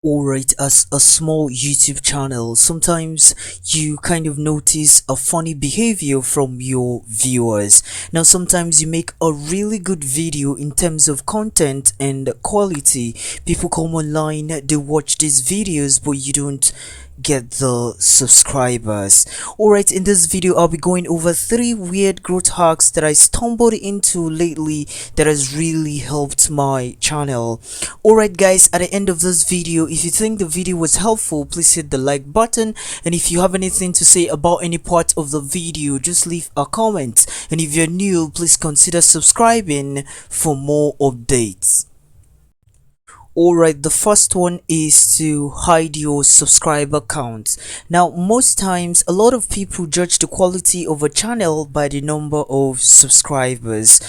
Alright, as a small YouTube channel, sometimes you kind of notice a funny behavior from your viewers. Now, sometimes you make a really good video in terms of content and quality. People come online, they watch these videos, but you don't get the subscribers. Alright, in this video I'll be going over 3 weird growth hacks that I stumbled into lately that has really helped my channel. Alright guys, at the end of this video, if you think the video was helpful, please hit the like button, and if you have anything to say about any part of the video, just leave a comment, and if you're new, please consider subscribing for more updates. Alright, the first one is to hide your subscriber count. Now, most times, a lot of people judge the quality of a channel by the number of subscribers.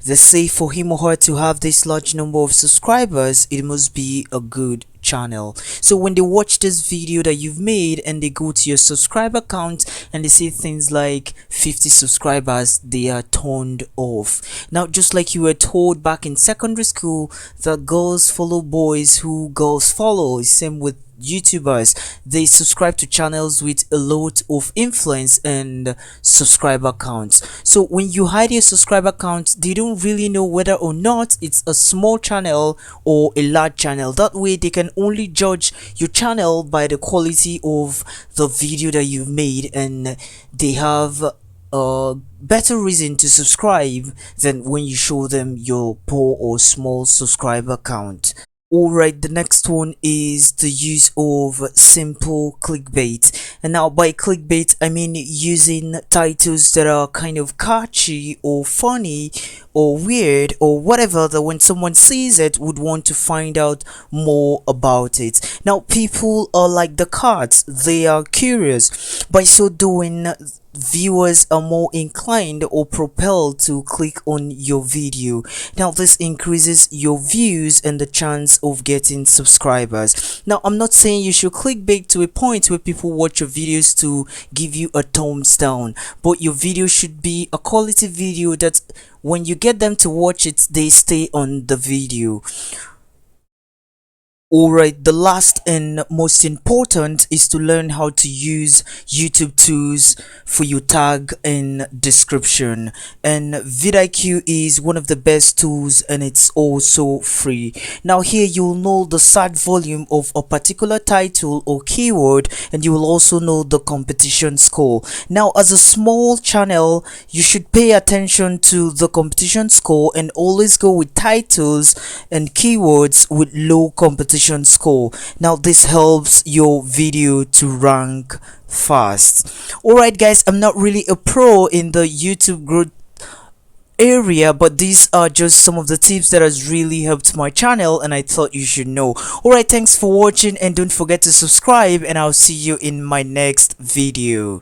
They say for him or her to have this large number of subscribers, it must be a good channel. So when they watch this video that you've made and they go to your subscriber count and they see things like 50 subscribers, they are turned off. Now, just like you were told back in secondary school that girls follow boys who girls follow, same with YouTubers. They subscribe to channels with a lot of influence and subscriber counts. So when you hide your subscriber count, they don't really know whether or not it's a small channel or a large channel. That way they can only judge your channel by the quality of the video that you've made, and they have a better reason to subscribe than when you show them your poor or small subscriber count. Alright, the next one is the use of simple clickbait. And now by clickbait, I mean using titles that are kind of catchy or funny or weird or whatever, that when someone sees it would want to find out more about it. Now, people are like the cats, they are curious. By so doing, viewers are more inclined or propelled to click on your video. Now, this increases your views and the chance of getting subscribers. Now, I'm not saying you should clickbait to a point where people watch your videos to give you a thumbs down, but your video should be a quality video that when you get them to watch it, they stay on the video. Alright, the last and most important is to learn how to use YouTube tools for your tag and description. And vidIQ is one of the best tools, and it's also free. Now here you'll know the search volume of a particular title or keyword, and you will also know the competition score. Now, as a small channel, you should pay attention to the competition score and always go with titles and keywords with low competition score. Now, this helps your video to rank fast. Alright guys, I'm not really a pro in the YouTube growth area, but these are just some of the tips that has really helped my channel and I thought you should know. Alright, thanks for watching, and don't forget to subscribe, and I'll see you in my next video.